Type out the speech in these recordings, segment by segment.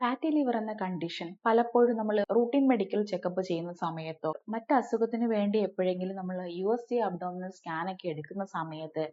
Fatty liver എന്ന condition പലപ്പോഴും നമ്മൾ റൂട്ടീൻ മെഡിക്കൽ ചെക്കപ്പ് ചെയ്യുന്ന സമയത്തോ മറ്റ് അസുഖത്തിന് വേണ്ടി എപ്പോഴെങ്കിലും നമ്മൾ USG അബ്ഡോമിനൽ സ്കാൻ ഒക്കെ എടുക്കുന്ന സമയത്ത്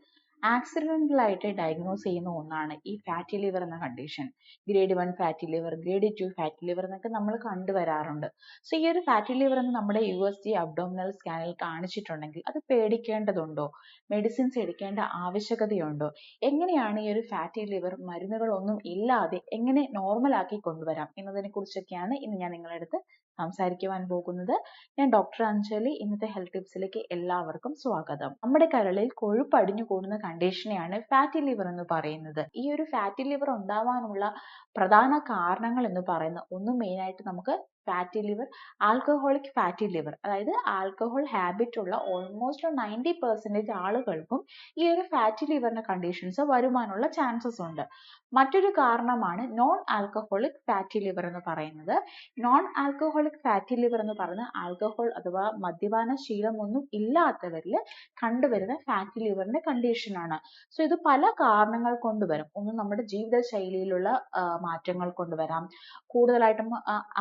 ആക്സിഡന്റൽ ആയിട്ട് ഡയഗ്നോസ് ചെയ്യുന്ന ഒന്നാണ് ഈ ഫാറ്റി ലിവർ എന്ന condition. Grade 1 fatty liver, grade 2 fatty liver എന്നൊക്കെ നമ്മൾ കണ്ടുവരാറുണ്ട്. സോ ഈ ഒരു ഫാറ്റി ലിവർ എന്ന് നമ്മുടെ USG അബ്ഡോമിനൽ സ്കാനിൽ കാണിച്ചിട്ടുണ്ടെങ്കിൽ അത് പേടിക്കേണ്ടതുണ്ടോ? മെഡിസിൻസ് എടുക്കേണ്ട ആവശ്യകതയുണ്ടോ? എങ്ങനെയാണ് ഈ ഒരു ഫാറ്റി ലിവർ മരുന്നുകളൊന്നും ഇല്ലാതെ എങ്ങനെ നോർമൽ ആക്കി കൊണ്ടുവരാം എന്നതിനെ കുറിച്ചൊക്കെയാണ് ഇന്ന് ഞാൻ നിങ്ങളുടെ അടുത്ത് സംസാരിക്കുവാൻ പോകുന്നത്. ഞാൻ ഡോക്ടർ അഞ്ജലി. ഇന്നത്തെ ഹെൽത്ത് ടിപ്സിലേക്ക് എല്ലാവർക്കും സ്വാഗതം. നമ്മുടെ കരളിൽ കൊഴുപ്പ് അടിഞ്ഞു കൂടുന്ന കണ്ടീഷനെയാണ് ഫാറ്റി ലിവർ എന്ന് പറയുന്നത്. ഈ ഒരു ഫാറ്റി ലിവർ ഉണ്ടാവാനുള്ള പ്രധാന കാരണങ്ങൾ എന്ന് പറയുന്നത് ഒന്ന് മെയിൻ ആയിട്ട് നമുക്ക് fatty liver, alcoholic fatty liver, അതായത് ആൽക്കഹോൾ ഹാബിറ്റ് ഉള്ള ഓൾമോസ്റ്റ് 90% ആളുകൾക്കും ഈ ഒരു ഫാറ്റി ലിവറിന്റെ കണ്ടീഷൻസ് വരുവാനുള്ള ചാൻസസ് ഉണ്ട്. മറ്റൊരു കാരണമാണ് നോൺ ആൽക്കഹോളിക് ഫാറ്റി ലിവർ എന്ന് പറയുന്നത്. നോൺ ആൽക്കഹോളിക് ഫാറ്റി ലിവർ എന്ന് പറയുന്നത് ആൽക്കഹോൾ അഥവാ മദ്യപാന ശീലമൊന്നും ഇല്ലാത്തവരിൽ കണ്ടുവരുന്ന ഫാറ്റി ലിവറിന്റെ കണ്ടീഷനാണ്. സോ ഇത് പല കാരണങ്ങൾ കൊണ്ട് വരും. ഒന്ന് നമ്മുടെ ജീവിതശൈലിയിലുള്ള മാറ്റങ്ങൾ കൊണ്ടുവരാം. കൂടുതലായിട്ടും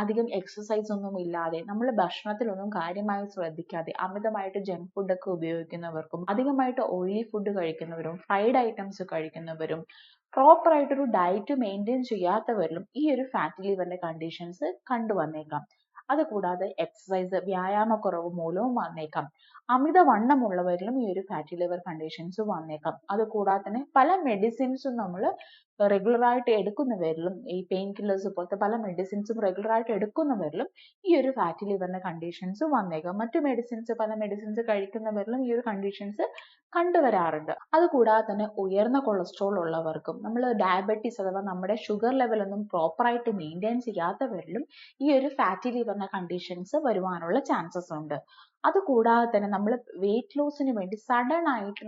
അധികം എക്സസൈസ് ഒന്നും ഇല്ലാതെ നമ്മൾ ഭക്ഷണത്തിലൊന്നും കാര്യമായി ശ്രദ്ധിക്കാതെ അമിതമായിട്ട് ജങ്ക് ഫുഡ് ഒക്കെ ഉപയോഗിക്കുന്നവർക്കും അധികമായിട്ട് ഓയിലി ഫുഡ് കഴിക്കുന്നവരും ഫ്രൈഡ് ഐറ്റംസ് കഴിക്കുന്നവരും പ്രോപ്പർ ആയിട്ടൊരു ഡയറ്റ് മെയിൻറ്റെയിൻ ചെയ്യാത്തവരിലും ഈ ഒരു ഫാറ്റി ലിവറിന്റെ കണ്ടീഷൻസ് കണ്ടുവന്നേക്കാം. അതുകൂടാതെ എക്സസൈസ്, വ്യായാമക്കുറവ് മൂലവും വന്നേക്കാം. അമിതവണ്ണമുള്ളവരിലും ഈ ഒരു ഫാറ്റി ലിവർ കണ്ടീഷൻസ് വന്നേക്കാം. അതുകൂടാതെ തന്നെ പല മെഡിസിൻസും നമ്മൾ റെഗുലർ ആയിട്ട് എടുക്കുന്നവരിലും, ഈ പെയിൻ കില്ലേഴ്സ് പോലത്തെ പല മെഡിസിൻസും റെഗുലർ ആയിട്ട് എടുക്കുന്നവരിലും ഈ ഒരു ഫാറ്റി ലിവറിന്റെ കണ്ടീഷൻസ് വന്നേക്കാം. മറ്റു പല മെഡിസിൻസ് കഴിക്കുന്നവരിലും ഈ ഒരു കണ്ടീഷൻസ് കണ്ടുവരാറുണ്ട്. അതുകൂടാതെ തന്നെ ഉയർന്ന കൊളസ്ട്രോൾ ഉള്ളവർക്കും നമ്മൾ ഡയബറ്റീസ് അഥവാ നമ്മുടെ ഷുഗർ ലെവൽ ഒന്നും പ്രോപ്പർ ആയിട്ട് മെയിൻറ്റെയിൻ ചെയ്യാത്തവരിലും ഈ ഒരു ഫാറ്റി ലിവറിന്റെ കണ്ടീഷൻസ് വരുവാനുള്ള ചാൻസസ് ഉണ്ട്. അതുകൂടാതെ തന്നെ നമ്മൾ വെയിറ്റ് ലോസിന് വേണ്ടി സഡൻ ആയിട്ട്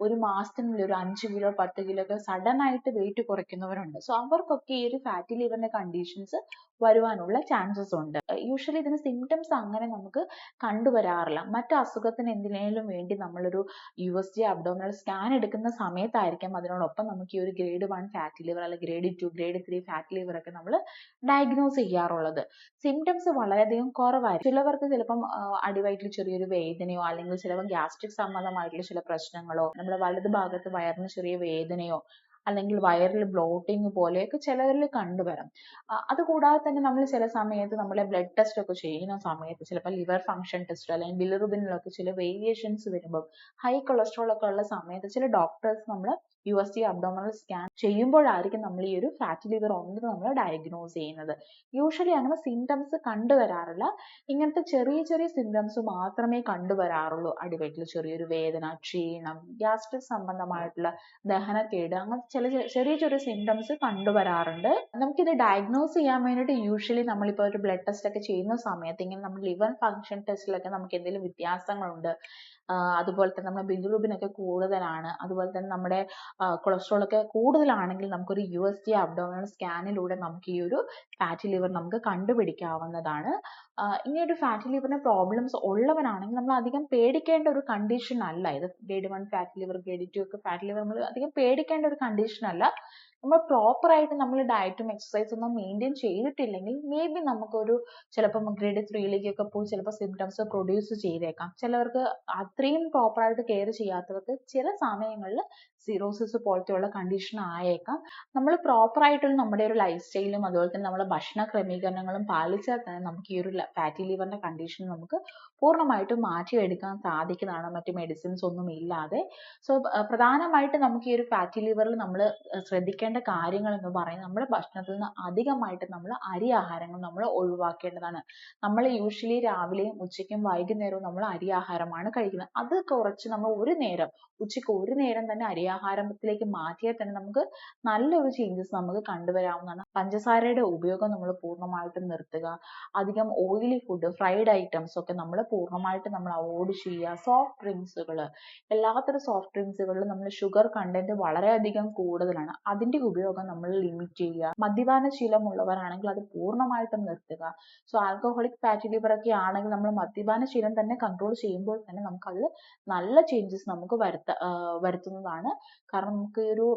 ഒരു മാസത്തിനുള്ളിൽ ഒരു 5 കിലോ 10 കിലോ ഒക്കെ സഡൻ ആയിട്ട് വെയിറ്റ് കുറയ്ക്കുന്നവരുണ്ട്. സോ അവർക്കൊക്കെ ഈ ഒരു ഫാറ്റി ലിവറിന്റെ കണ്ടീഷൻസ് വരുവാനുള്ള ചാൻസസ് ഉണ്ട്. യൂഷ്വലി ഇതിന് സിംറ്റംസ് അങ്ങനെ നമുക്ക് കണ്ടുവരാറില്ല. മറ്റു അസുഖത്തിന് എന്തിനേലും വേണ്ടി നമ്മളൊരു USG അബ്ഡോമിനൽ സ്കാൻ എടുക്കുന്ന സമയത്തായിരിക്കും അതിനോടൊപ്പം നമുക്ക് ഈ ഒരു ഗ്രേഡ് 1 ഫാറ്റി ലിവർ അല്ലെങ്കിൽ ഗ്രേഡ് 2 ഗ്രേഡ് 3 ഫാറ്റി ലിവർ ഒക്കെ നമ്മൾ ഡയഗ്നോസ് ചെയ്യാറുള്ളത്. സിംറ്റംസ് വളരെയധികം കുറവായിരിക്കും. ചിലവർക്ക് ചിലപ്പം അടിവയറ്റിൽ ചെറിയൊരു വേദനയോ അല്ലെങ്കിൽ ചിലപ്പോൾ ഗ്യാസ്ട്രിക് സംബന്ധമായിട്ടുള്ള ചില പ്രശ്നങ്ങളോ നമ്മുടെ വലത് ഭാഗത്ത് വയറിന് ചെറിയ വേദനയോ അല്ലെങ്കിൽ വയറിൽ ബ്ലോട്ടിങ് പോലെയൊക്കെ ചിലരിൽ കണ്ടുവരാം. അതുകൂടാതെ തന്നെ നമ്മൾ ചില സമയത്ത് നമ്മളെ ബ്ലഡ് ടെസ്റ്റ് ഒക്കെ ചെയ്യുന്ന സമയത്ത് ചിലപ്പോൾ ലിവർ ഫംഗ്ഷൻ ടെസ്റ്റ് അല്ലെങ്കിൽ ബിലിറുബിനിലൊക്കെ ചില വേരിയേഷൻസ് വരുമ്പോൾ ഹൈ കൊളസ്ട്രോൾ ഒക്കെ ഉള്ള സമയത്ത് ചില ഡോക്ടേഴ്സ് നമ്മൾ USG അബ്ഡോമിനൽ സ്കാൻ ചെയ്യുമ്പോഴായിരിക്കും നമ്മൾ ഈ ഒരു ഫാറ്റി ലിവർ ഉണ്ടെന്ന് നമ്മൾ ഡയഗ്നോസ് ചെയ്യുന്നത്. യൂഷ്വലി അങ്ങനെ സിംറ്റംസ് കണ്ടുവരാറില്ല. ഇങ്ങനത്തെ ചെറിയ ചെറിയ സിംറ്റംസ് മാത്രമേ കണ്ടുവരാറുള്ളൂ. അടിവയറ്റിൽ ചെറിയൊരു വേദന, ക്ഷീണം, ഗ്യാസ്ട്രിക് സംബന്ധമായിട്ടുള്ള ദഹനക്കേട്, അങ്ങനെ ചെറിയ ചെറിയ സിംറ്റംസ് കണ്ടുവരാറുണ്ട്. നമുക്കിത് ഡയഗ്നോസ് ചെയ്യാൻ വേണ്ടിയിട്ട് യൂഷ്വലി നമ്മളിപ്പോൾ ഒരു ബ്ലഡ് ടെസ്റ്റ് ഒക്കെ ചെയ്യുന്ന സമയത്ത് ഇങ്ങനെ നമ്മൾ ലിവർ ഫംഗ്ഷൻ ടെസ്റ്റിലൊക്കെ നമുക്ക് എന്തെങ്കിലും വ്യത്യാസങ്ങളുണ്ട്, അതുപോലെ തന്നെ നമ്മുടെ ബിലിറുബിൻ ഒക്കെ കൂടുതലാണ്, അതുപോലെ തന്നെ നമ്മുടെ കൊളസ്ട്രോൾ ഒക്കെ കൂടുതലാണെങ്കിൽ നമുക്കൊരു USG അബ്ഡോമിനൽ സ്കാനിലൂടെ നമുക്ക് ഈ ഒരു ഫാറ്റി ലിവർ നമുക്ക് കണ്ടുപിടിക്കാവുന്നതാണ്. ഇനി ഒരു ഫാറ്റി ലിവറിന് പ്രോബ്ലംസ് ഉള്ളവരാണെങ്കിൽ നമ്മൾ അധികം പേടിക്കേണ്ട ഒരു കണ്ടീഷൻ അല്ല ഇത്. ഗ്രേഡ് 1 ഫാറ്റി ലിവർ, ഗ്രേഡ് 2 ഒക്കെ ഫാറ്റി ലിവർ നമ്മൾ അധികം പേടിക്കേണ്ട ഒരു കണ്ടീഷൻ അല്ല. നമ്മൾ പ്രോപ്പർ ആയിട്ട് നമ്മൾ ഡയറ്റും എക്സസൈസും ഒന്നും മെയിൻറ്റെയിൻ ചെയ്തിട്ടില്ലെങ്കിൽ മേ ബി നമുക്കൊരു ചിലപ്പം ഗ്രേഡ് 3ലേക്കൊക്കെ പോയി ചിലപ്പോൾ സിംറ്റംസ് പ്രൊഡ്യൂസ് ചെയ്തേക്കാം. ചിലവർക്ക് അത്രയും പ്രോപ്പർ ആയിട്ട് കെയർ ചെയ്യാത്തവർക്ക് ചില സമയങ്ങളിൽ സിറോസിസ് പോലത്തെയുള്ള കണ്ടീഷൻ ആയേക്കാം. നമ്മൾ പ്രോപ്പർ ആയിട്ടുള്ള നമ്മുടെ ഒരു ലൈഫ് സ്റ്റൈലും അതുപോലെ തന്നെ നമ്മുടെ ഭക്ഷണ ക്രമീകരണങ്ങളും പാലിച്ചാൽ തന്നെ നമുക്ക് ഈ ഒരു ഫാറ്റി ലിവറിന്റെ കണ്ടീഷൻ നമുക്ക് പൂർണ്ണമായിട്ടും മാറ്റിയെടുക്കാൻ സാധിക്കുന്നതാണ് മറ്റു മെഡിസിൻസ് ഒന്നും ഇല്ലാതെ. സോ പ്രധാനമായിട്ട് നമുക്ക് ഈ ഒരു ഫാറ്റി ലിവറിൽ നമ്മൾ ശ്രദ്ധിക്കേണ്ട കാര്യങ്ങൾ എന്ന് പറയുന്നത് നമ്മുടെ ഭക്ഷണത്തിൽ നിന്ന് അധികമായിട്ട് നമ്മൾ അരി ആഹാരങ്ങൾ നമ്മൾ ഒഴിവാക്കേണ്ടതാണ്. നമ്മൾ യൂഷ്വലി രാവിലെയും ഉച്ചയ്ക്കും വൈകുന്നേരവും നമ്മൾ അരി ആഹാരമാണ് കഴിക്കുന്നത്. അത് കുറച്ച് നമ്മൾ ഉച്ചയ്ക്ക് ഒരു നേരം തന്നെ അരിയാഹാരത്തിലേക്ക് മാറ്റിയാൽ തന്നെ നമുക്ക് നല്ലൊരു ചേഞ്ചസ് നമുക്ക് കണ്ടുവരാവുന്നതാണ്. പഞ്ചസാരയുടെ ഉപയോഗം നമ്മൾ പൂർണ്ണമായിട്ടും നിർത്തുക. അധികം ഓയിലി ഫുഡ്, ഫ്രൈഡ് ഐറ്റംസ് ഒക്കെ നമ്മൾ പൂർണ്ണമായിട്ട് നമ്മൾ അവോയ്ഡ് ചെയ്യുക. സോഫ്റ്റ് ഡ്രിങ്ക്സുകൾ, എല്ലാത്തരം സോഫ്റ്റ് ഡ്രിങ്ക്സുകളിലും നമ്മൾ ഷുഗർ കണ്ടന്റ് വളരെയധികം കൂടുതലാണ്. അതിന്റെ ഉപയോഗം നമ്മൾ ലിമിറ്റ് ചെയ്യുക. മദ്യപാന ശീലമുള്ളവരാണെങ്കിൽ അത് പൂർണ്ണമായിട്ടും നിർത്തുക. സോ ആൽക്കഹോളിക് ഫാറ്റി ലിവർ ഒക്കെ ആണെങ്കിൽ നമ്മൾ മദ്യപാന ശീലം തന്നെ കൺട്രോൾ ചെയ്യുമ്പോൾ തന്നെ നമുക്കത് നല്ല ചേഞ്ചസ് നമുക്ക് വരുത്തുന്നതാണ്. കാരണം നമുക്ക് ഈ ഒരു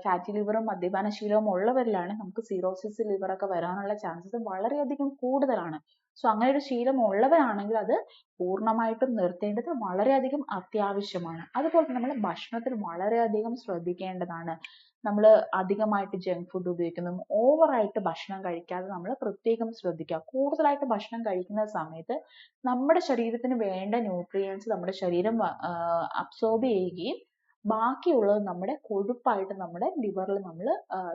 ഫാറ്റി ലിവറും മദ്യപാന ശീലവും ഉള്ളവരിലാണ് നമുക്ക് സിറോസിസ് ലിവർ ഒക്കെ വരാനുള്ള ചാൻസസ് വളരെയധികം കൂടുതലാണ്. സോ അങ്ങനെ ഒരു ശീലം ഉള്ളവരാണെങ്കിൽ അത് പൂർണ്ണമായിട്ടും നിർത്തേണ്ടത് വളരെയധികം അത്യാവശ്യമാണ്. അതുപോലെ നമ്മൾ ഭക്ഷണത്തിൽ വളരെയധികം ശ്രദ്ധിക്കേണ്ടതാണ്. നമ്മൾ അധികമായിട്ട് ജങ്ക് ഫുഡ് ഉപയോഗിക്കുന്നു, ഓവറായിട്ട് ഭക്ഷണം കഴിക്കാതെ നമ്മൾ പ്രത്യേകം ശ്രദ്ധിക്കുക. കൂടുതലായിട്ട് ഭക്ഷണം കഴിക്കുന്ന സമയത്ത് നമ്മുടെ ശരീരത്തിന് വേണ്ട ന്യൂട്രിയൻസ് നമ്മുടെ ശരീരം അബ്സോർബ് ചെയ്യുകയും ബാക്കിയുള്ളത് നമ്മുടെ കൊഴുപ്പായിട്ട് നമ്മുടെ ലിവറിൽ നമ്മൾ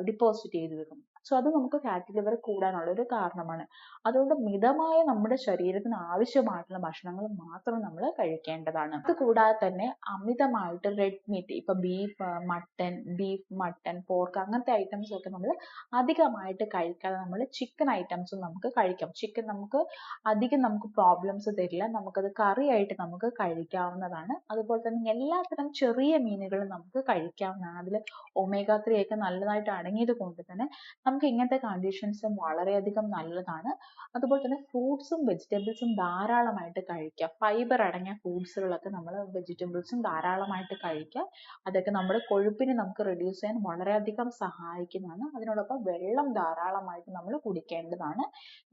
ഡിപ്പോസിറ്റ് ചെയ്ത് വെക്കും. സോ അത് നമുക്ക് ഫാറ്റി ലിവർ കൂടാനുള്ള ഒരു കാരണമാണ്. അതുകൊണ്ട് മിതമായ നമ്മുടെ ശരീരത്തിന് ആവശ്യമായിട്ടുള്ള ഭക്ഷണങ്ങൾ മാത്രം നമ്മൾ കഴിക്കേണ്ടതാണ്. അത് കൂടാതെ തന്നെ അമിതമായിട്ട് റെഡ് മീറ്റ്, ഇപ്പൊ മട്ടൺ, പോർക്ക് അങ്ങനത്തെ ഐറ്റംസ് ഒക്കെ നമ്മൾ അധികമായിട്ട് കഴിക്കാതെ നമ്മൾ ചിക്കൻ ഐറ്റംസും നമുക്ക് കഴിക്കാം. ചിക്കൻ അധികം നമുക്ക് പ്രോബ്ലംസ് തരില്ല, നമുക്കത് കറി ആയിട്ട് നമുക്ക് കഴിക്കാവുന്നതാണ്. അതുപോലെ തന്നെ എല്ലാത്തരം ചെറിയ മീനുകളും നമുക്ക് കഴിക്കാവുന്നതാണ്. അതിൽ omega-3 ഒക്കെ നല്ലതായിട്ട് അടങ്ങിയത് കൊണ്ട് തന്നെ നമുക്ക് ഇങ്ങനത്തെ കണ്ടീഷൻസും വളരെയധികം നല്ലതാണ്. അതുപോലെ തന്നെ ഫ്രൂട്ട്സും വെജിറ്റബിൾസും ധാരാളമായിട്ട് കഴിക്കുക. ഫൈബർ അടങ്ങിയ ഫ്രൂട്ട്സുകളൊക്കെ നമ്മൾ വെജിറ്റബിൾസും ധാരാളമായിട്ട് കഴിക്കുക. അതൊക്കെ നമ്മുടെ കൊഴുപ്പിനെ നമുക്ക് റെഡ്യൂസ് ചെയ്യാൻ വളരെയധികം സഹായിക്കുന്നതാണ്. അതിനോടൊപ്പം വെള്ളം ധാരാളമായിട്ട് നമ്മൾ കുടിക്കേണ്ടതാണ്.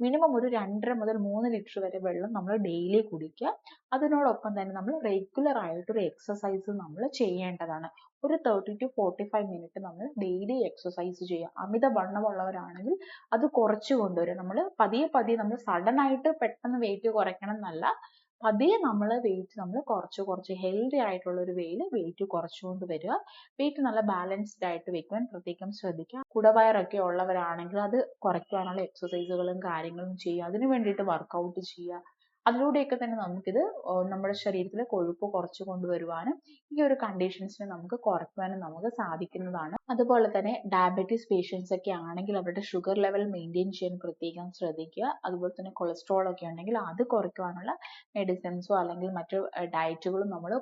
മിനിമം ഒരു 2.5 മുതൽ 3 ലിറ്റർ വരെ വെള്ളം നമ്മൾ ഡെയിലി കുടിക്കുക. അതിനോടൊപ്പം തന്നെ നമ്മൾ റെഗുലർ ആയിട്ടൊരു എക്സസൈസ് നമ്മൾ ചെയ്യേണ്ടതാണ്. ഒരു 30 to 45 മിനിറ്റ് നമ്മൾ ഡെയിലി എക്സസൈസ് ചെയ്യുക. അമിത വണ്ണമുള്ളവരാണെങ്കിൽ അത് കുറച്ച് കൊണ്ടുവരിക. നമ്മൾ പതിയെ നമ്മൾ സഡൻ ആയിട്ട് പെട്ടെന്ന് വെയിറ്റ് കുറയ്ക്കണം എന്നല്ല, പതിയെ നമ്മൾ വെയിറ്റ് നമ്മൾ കുറച്ച് ഹെൽത്തി ആയിട്ടുള്ള ഒരു വേയിൽ വെയിറ്റ് കുറച്ചുകൊണ്ട് വരിക. വെയിറ്റ് നല്ല ബാലൻസ്ഡ് ആയിട്ട് വെക്കുവാൻ പ്രത്യേകം ശ്രദ്ധിക്കുക. കുടവയറൊക്കെ ഉള്ളവരാണെങ്കിൽ അത് കുറയ്ക്കുവാനുള്ള എക്സസൈസുകളും കാര്യങ്ങളും ചെയ്യുക. അതിനു വേണ്ടിയിട്ട് വർക്കൗട്ട് ചെയ്യുക. അതിലൂടെയൊക്കെ തന്നെ നമുക്കിത് നമ്മുടെ ശരീരത്തിലെ കൊഴുപ്പ് കുറച്ച് കൊണ്ടുവരുവാനും ഈ ഒരു കണ്ടീഷൻസിനെ നമുക്ക് കുറയ്ക്കുവാനും നമുക്ക് സാധിക്കുന്നതാണ്. അതുപോലെ തന്നെ ഡയബറ്റീസ് പേഷ്യൻസ് ഒക്കെ ആണെങ്കിൽ അവരുടെ ഷുഗർ ലെവൽ മെയിൻറ്റെയിൻ ചെയ്യാൻ പ്രത്യേകം ശ്രദ്ധിക്കുക. അതുപോലെ തന്നെ കൊളസ്ട്രോൾ ഒക്കെ ഉണ്ടെങ്കിൽ അത് കുറയ്ക്കുവാനുള്ള മെഡിസിൻസോ അല്ലെങ്കിൽ മറ്റു ഡയറ്റുകളും നമ്മൾ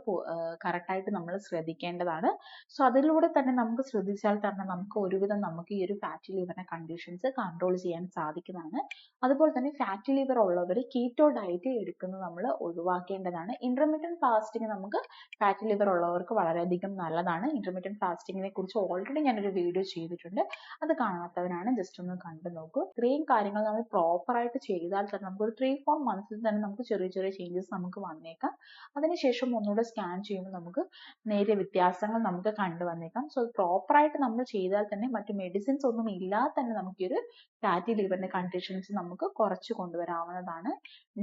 കറക്റ്റായിട്ട് നമ്മൾ ശ്രദ്ധിക്കേണ്ടതാണ്. സോ അതിലൂടെ തന്നെ നമുക്ക് ശ്രദ്ധിച്ചാൽ തന്നെ നമുക്ക് ഒരുവിധം നമുക്ക് ഈ ഒരു ഫാറ്റി ലിവറിന്റെ കണ്ടീഷൻസ് കൺട്രോൾ ചെയ്യാൻ സാധിക്കുന്നതാണ്. അതുപോലെ തന്നെ ഫാറ്റി ലിവർ ഉള്ളവർ കീറ്റോ ഡയറ്റ് എടുക്കുന്നത് നമ്മൾ ഒഴിവാക്കേണ്ടതാണ്. ഇന്റർമീഡിയറ്റ് ഫാസ്റ്റിംഗ് നമുക്ക് ഫാറ്റി ലിവർ ഉള്ളവർക്ക് വളരെയധികം നല്ലതാണ്. ഇന്റർമീഡിയറ്റ് ഫാസ്റ്റിങ്ങിനെ കുറിച്ച് ഓൾറെഡി ഞാനൊരു വീഡിയോ ചെയ്തിട്ടുണ്ട്, അത് കാണാത്തവരാണ് ജസ്റ്റ് ഒന്ന് കണ്ടു നോക്കൂ. ഇത്രയും കാര്യങ്ങൾ നമ്മൾ പ്രോപ്പർ ആയിട്ട് ചെയ്താൽ തന്നെ നമുക്ക് ഒരു 3-4 മന്ത്സിൽ തന്നെ നമുക്ക് ചെറിയ ചേഞ്ചസ് നമുക്ക് വന്നേക്കാം. അതിനുശേഷം ഒന്നുകൂടെ സ്കാൻ ചെയ്യുമ്പോൾ നമുക്ക് നേരിയ വ്യത്യാസങ്ങൾ നമുക്ക് കണ്ടുവന്നേക്കാം. സോ പ്രോപ്പർ ആയിട്ട് നമ്മൾ ചെയ്താൽ തന്നെ മറ്റു മെഡിസിൻസ് ഒന്നും ഇല്ലാതെ തന്നെ നമുക്ക് ഈ ഒരു ഫാറ്റി ലിവറിന്റെ കണ്ടീഷൻസ് നമുക്ക് കുറച്ച് കൊണ്ടുവരാവുന്നതാണ്.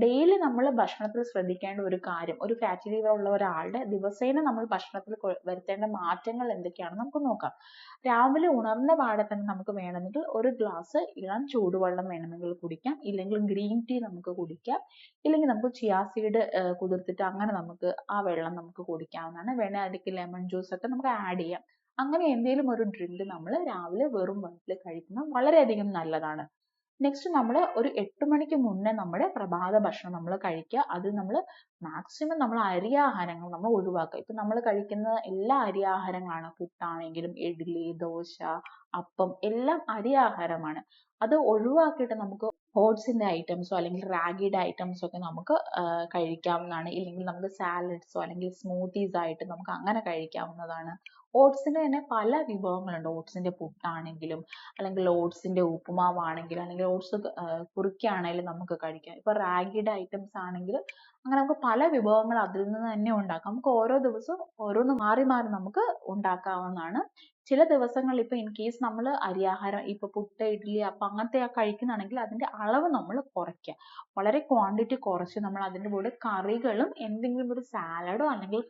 ഡെയിലി നമ്മൾ ഭക്ഷണത്തിൽ ശ്രദ്ധിക്കേണ്ട ഒരു കാര്യം, ഒരു ഫാറ്റി ലിവർ ഉള്ള ഒരാളുടെ ദിവസേന നമ്മൾ ഭക്ഷണത്തിൽ വരുത്തേണ്ട മാറ്റങ്ങൾ എന്തൊക്കെയാണെന്ന് നമുക്ക് നോക്കാം. രാവിലെ ഉണർന്ന പാടെ തന്നെ നമുക്ക് വേണമെങ്കിൽ ഒരു ഗ്ലാസ് ഇളം ചൂടുവെള്ളം വേണമെങ്കിൽ കുടിക്കാം, ഇല്ലെങ്കിൽ ഗ്രീൻ ടീ നമുക്ക് കുടിക്കാം, ഇല്ലെങ്കിൽ നമുക്ക് ചിയാ സീഡ് കുതിർത്തിട്ട് അങ്ങനെ നമുക്ക് ആ വെള്ളം നമുക്ക് കുടിക്കാവുന്നതാണ്. വേണേൽ അതിലേക്ക് ലെമൺ ജ്യൂസ് ഒക്കെ നമുക്ക് ആഡ് ചെയ്യാം. അങ്ങനെ എന്തെങ്കിലും ഒരു ഡ്രിങ്ക് നമ്മൾ രാവിലെ വെറും വയറ്റിൽ കഴിക്കുന്നത് വളരെയധികം നല്ലതാണ്. നെക്സ്റ്റ് നമ്മൾ ഒരു 8 മണിക്ക് മുന്നേ നമ്മുടെ പ്രഭാത ഭക്ഷണം നമ്മൾ കഴിക്കുക. അത് നമ്മൾ മാക്സിമം നമ്മൾ അരിയാഹാരങ്ങൾ നമ്മൾ ഒഴിവാക്കുക. ഇപ്പൊ നമ്മൾ കഴിക്കുന്ന എല്ലാ അരിയാഹാരങ്ങളാണ്, പുട്ടാണെങ്കിലും ഇഡ്ഡലി, ദോശ, അപ്പം എല്ലാം അരിയാഹാരമാണ്. അത് ഒഴിവാക്കിയിട്ട് നമുക്ക് ഓട്സിന്റെ ഐറ്റംസോ അല്ലെങ്കിൽ റാഗിയുടെ ഐറ്റംസോ ഒക്കെ നമുക്ക് കഴിക്കാവുന്നതാണ്. ഇല്ലെങ്കിൽ നമുക്ക് സാലഡ്സോ അല്ലെങ്കിൽ സ്മൂത്തീസ് ആയിട്ട് നമുക്ക് അങ്ങനെ കഴിക്കാവുന്നതാണ്. ഓട്സിന്റെ തന്നെ പല വിഭവങ്ങളുണ്ട്. ഓട്സിന്റെ പുട്ടാണെങ്കിലും അല്ലെങ്കിൽ ഓട്സിന്റെ ഉപ്പുമാവാണെങ്കിലും അല്ലെങ്കിൽ ഓട്സ് കുറുക്കിയാണെങ്കിലും നമുക്ക് കഴിക്കാം. ഇപ്പൊ റാഗിയുടെ ഐറ്റംസ് ആണെങ്കിൽ അങ്ങനെ നമുക്ക് പല വിഭവങ്ങൾ അതിൽ നിന്ന് തന്നെ ഉണ്ടാക്കാം. നമുക്ക് ഓരോ ദിവസവും ഓരോന്ന് മാറി നമുക്ക് ഉണ്ടാക്കാവുന്നതാണ്. ചില ദിവസങ്ങളിൽ ഇപ്പൊ ഇൻ കേസ് നമ്മൾ അരിയാഹാരം ഇപ്പൊ പുട്ട്, ഇഡ്ഡലി, അപ്പം അങ്ങനത്തെ കഴിക്കുന്നതാണെങ്കിൽ അതിന്റെ അളവ് നമ്മൾ കുറയ്ക്കുക. വളരെ ക്വാണ്ടിറ്റി കുറച്ച് നമ്മൾ അതിന്റെ കൂടെ കറികളും എന്തെങ്കിലും ഒരു സാലഡോ അല്ലെങ്കിൽ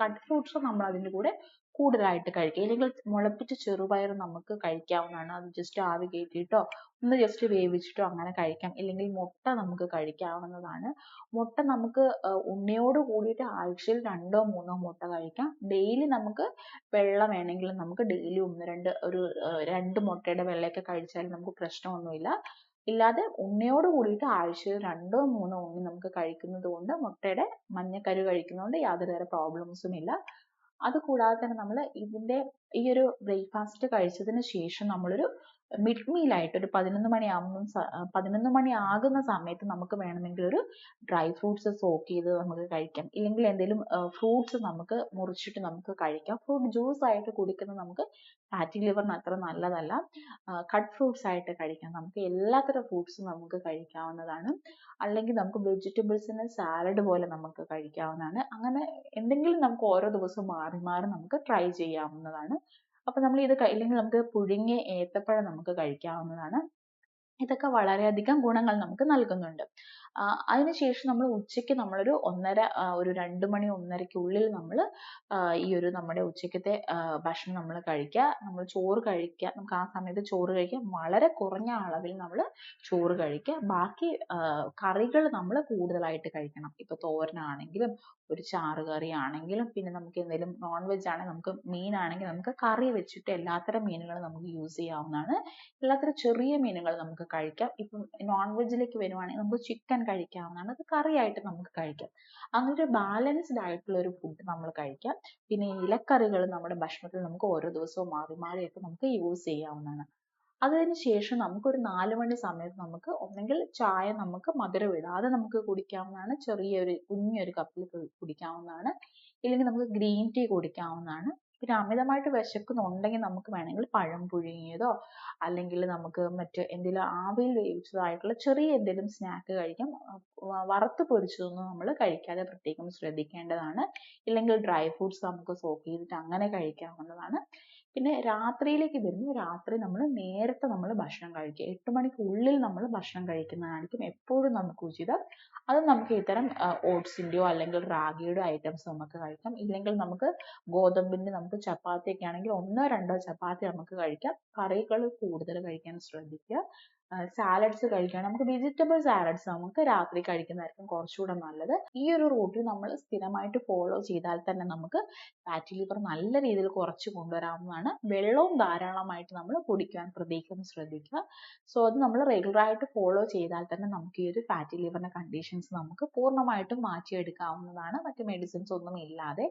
കട്ട് ഫ്രൂട്ട്സോ നമ്മൾ അതിന്റെ കൂടെ കൂടുതലായിട്ട് കഴിക്കുക. ഇല്ലെങ്കിൽ മുളപ്പിച്ച ചെറുപയർ നമുക്ക് കഴിക്കാവുന്നതാണ്. അത് ജസ്റ്റ് ആവി കയറ്റിയിട്ടോ ഒന്ന് ജസ്റ്റ് വേവിച്ചിട്ടോ അങ്ങനെ കഴിക്കാം. ഇല്ലെങ്കിൽ മുട്ട നമുക്ക് കഴിക്കാവുന്നതാണ്. മുട്ട നമുക്ക് ഉണ്ണിയോട് കൂടിയിട്ട് ആഴ്ചയിൽ 2-3 മുട്ട കഴിക്കാം. ഡെയിലി നമുക്ക് വെള്ള വേണമെങ്കിൽ നമുക്ക് ഡെയിലി 2 മുട്ടയുടെ വെള്ളയൊക്കെ കഴിച്ചാൽ നമുക്ക് പ്രശ്നമൊന്നുമില്ല. ഇല്ലാതെ ഉണ്ണിയോട് കൂടിയിട്ട് ആഴ്ചയിൽ 2-3 ഉണ്ണി നമുക്ക് കഴിക്കുന്നത് കൊണ്ട് മുട്ടയുടെ മഞ്ഞക്കരു കഴിക്കുന്നതുകൊണ്ട് യാതൊരു തര പ്രോബ്ലംസും ഇല്ല. അത് കൂടാതെ തന്നെ നമ്മൾ ഈ ഒരു ബ്രേക്ക്ഫാസ്റ്റ് കഴിച്ചതിന് ശേഷം നമ്മളൊരു മിഡ് മീലായിട്ട് ഒരു 11 മണി ആകുന്ന സമയത്ത് നമുക്ക് വേണമെങ്കിൽ ഒരു ഡ്രൈ ഫ്രൂട്ട്സ് സോക്ക് ചെയ്ത് നമുക്ക് കഴിക്കാം. ഇല്ലെങ്കിൽ എന്തെങ്കിലും ഫ്രൂട്ട്സ് നമുക്ക് മുറിച്ചിട്ട് നമുക്ക് കഴിക്കാം. ഫ്രൂട്ട് ജ്യൂസ് ആയിട്ട് കുടിക്കുന്നത് നമുക്ക് ഫാറ്റി ലിവറിന് അത്ര നല്ലതല്ല. കട്ട് ഫ്രൂട്ട്സ് ആയിട്ട് കഴിക്കാം. നമുക്ക് എല്ലാത്തരം ഫ്രൂട്ട്സും നമുക്ക് കഴിക്കാവുന്നതാണ്. അല്ലെങ്കിൽ നമുക്ക് വെജിറ്റബിൾസിനെ സാലഡ് പോലെ നമുക്ക് കഴിക്കാവുന്നതാണ്. അങ്ങനെ എന്തെങ്കിലും നമുക്ക് ഓരോ ദിവസവും മാറി മാറി നമുക്ക് ട്രൈ ചെയ്യാവുന്നതാണ്. അപ്പൊ നമ്മൾ ഇത് ഇല്ലെങ്കിൽ നമുക്ക് പുഴുങ്ങിയ ഏത്തപ്പഴം നമുക്ക് കഴിക്കാവുന്നതാണ്. ഇതൊക്കെ വളരെയധികം ഗുണങ്ങൾ നമുക്ക് നൽകുന്നുണ്ട്. അതിനുശേഷം നമ്മൾ ഉച്ചയ്ക്ക് നമ്മളൊരു ഒരു 2 മണി 1:30ക്കുള്ളിൽ നമ്മൾ ഈ ഒരു നമ്മുടെ ഉച്ചക്കത്തെ ഭക്ഷണം നമ്മൾ കഴിക്കുക. നമ്മൾ ചോറ് കഴിക്കുക. നമുക്ക് ആ സമയത്ത് ചോറ് കഴിക്കാം. വളരെ കുറഞ്ഞ അളവിൽ നമ്മൾ ചോറ് കഴിക്കുക. ബാക്കി കറികൾ നമ്മൾ കൂടുതലായിട്ട് കഴിക്കണം. ഇപ്പൊ തോരനാണെങ്കിലും ഒരു ചാറ് കറി ആണെങ്കിലും പിന്നെ നമുക്ക് എന്തെങ്കിലും നോൺ വെജ് ആണെങ്കിൽ നമുക്ക് മീനാണെങ്കിൽ നമുക്ക് കറി വെച്ചിട്ട് എല്ലാത്തരം മീനുകളും നമുക്ക് യൂസ് ചെയ്യാവുന്നതാണ്. എല്ലാത്തരം ചെറിയ മീനുകൾ നമുക്ക് കഴിക്കാം. ഇപ്പം നോൺ വെജിലേക്ക് വരുവാണെങ്കിൽ നമുക്ക് ചിക്കൻ കഴിക്കാവുന്നതാണ്. അത് കറിയായിട്ട് നമുക്ക് കഴിക്കാം. അങ്ങനെ ഒരു ബാലൻസ്ഡ് ആയിട്ടുള്ള ഒരു ഫുഡ് നമ്മൾ കഴിക്കാം. പിന്നെ ഇലക്കറികൾ നമ്മുടെ ഭക്ഷണത്തിൽ നമുക്ക് ഓരോ ദിവസവും മാറി മാറിയൊക്കെ നമുക്ക് യൂസ് ചെയ്യാവുന്നതാണ്. അതിന് ശേഷം നമുക്കൊരു 4 മണി സമയത്ത് നമുക്ക് ഒന്നെങ്കിൽ ചായ നമുക്ക് മധുരം ഇടാതെ നമുക്ക് കുടിക്കാവുന്നതാണ്. കുഞ്ഞൊരു കപ്പിൽ കുടിക്കാവുന്നതാണ്. ഇല്ലെങ്കിൽ നമുക്ക് ഗ്രീൻ ടീ കുടിക്കാവുന്നതാണ്. പിന്നെ അമിതമായിട്ട് വിശക്കുന്നുണ്ടെങ്കിൽ നമുക്ക് വേണമെങ്കിൽ പഴം പുഴുങ്ങിയതോ അല്ലെങ്കിൽ നമുക്ക് മറ്റ് എന്തെങ്കിലും ആവിയിൽ വേവിച്ചതായിട്ടുള്ള ചെറിയ എന്തെങ്കിലും സ്നാക്ക് കഴിക്കാം. വറുത്ത് പൊരിച്ചതൊന്നും നമ്മൾ കഴിക്കാതെ പ്രത്യേകം ശ്രദ്ധിക്കേണ്ടതാണ്. ഇല്ലെങ്കിൽ ഡ്രൈ ഫ്രൂട്ട്സ് നമുക്ക് സോക്ക് ചെയ്തിട്ട് അങ്ങനെ കഴിക്കാവുന്നതാണ്. പിന്നെ രാത്രിയിലേക്ക് വരുമ്പോൾ രാത്രി നമ്മൾ നേരത്തെ ഭക്ഷണം കഴിക്കുക. 8 മണിക്കുള്ളിൽ നമ്മൾ ഭക്ഷണം കഴിക്കുന്നതായിരിക്കും എപ്പോഴും നമുക്ക് ഉചിതം. അത് നമുക്ക് ഇത്തരം ഓട്സിന്റെയോ അല്ലെങ്കിൽ റാഗിയുടെ ഐറ്റംസ് നമുക്ക് കഴിക്കാം. ഇല്ലെങ്കിൽ നമുക്ക് ഗോതമ്പിന്റെ നമുക്ക് ചപ്പാത്തി ഒക്കെ ആണെങ്കിൽ 1-2 ചപ്പാത്തി നമുക്ക് കഴിക്കാം. കറികൾ കൂടുതൽ കഴിക്കാൻ ശ്രദ്ധിക്കുക. സാലഡ്സ് കഴിക്കണം. നമുക്ക് വെജിറ്റബിൾ സാലഡ്സ് നമുക്ക് രാത്രി കഴിക്കുന്നതായിരിക്കും കുറച്ചുകൂടെ നല്ലത്. ഈ ഒരു റൂട്ടിൽ നമ്മൾ സ്ഥിരമായിട്ട് ഫോളോ ചെയ്താൽ തന്നെ നമുക്ക് ഫാറ്റി ലിവർ നല്ല രീതിയിൽ കുറച്ച് കൊണ്ടുവരാവുന്നതാണ്. വെള്ളവും ധാരാളമായിട്ട് നമ്മൾ കുടിക്കാൻ പ്രത്യേകം ശ്രദ്ധിക്കുക. സോ അത് നമ്മൾ റെഗുലർ ആയിട്ട് ഫോളോ ചെയ്താൽ തന്നെ നമുക്ക് ഈ ഒരു ഫാറ്റി ലിവറിന്റെ കണ്ടീഷൻസ് നമുക്ക് പൂർണ്ണമായിട്ടും മാറ്റിയെടുക്കാവുന്നതാണ്. മറ്റ് മെഡിസിൻസ് ഒന്നും ഇല്ലാതെ.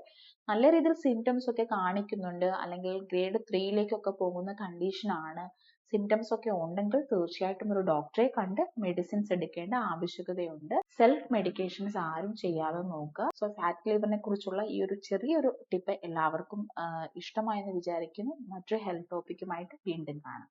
നല്ല രീതിയിൽ സിംറ്റംസ് ഒക്കെ കാണിക്കുന്നുണ്ട് അല്ലെങ്കിൽ ഗ്രേഡ് 3ലേക്കൊക്കെ പോകുന്ന കണ്ടീഷൻ ആണ്, സിംറ്റംസ് ഒക്കെ ഉണ്ടെങ്കിൽ തീർച്ചയായിട്ടും ഒരു ഡോക്ടറെ കണ്ട് മെഡിസിൻസ് എടുക്കേണ്ട ആവശ്യകതയുണ്ട്. സെൽഫ് മെഡിക്കേഷൻസ് ആരും ചെയ്യാതെ നോക്കുക. സോ ഫാറ്റ് ലിവറിനെ കുറിച്ചുള്ള ഈ ഒരു ചെറിയൊരു ടിപ്പ് എല്ലാവർക്കും ഇഷ്ടമായെന്ന് വിചാരിക്കുന്നു. മറ്റൊരു ഹെൽത്ത് ടോപ്പിക്കുമായിട്ട് വീണ്ടും കാണാം.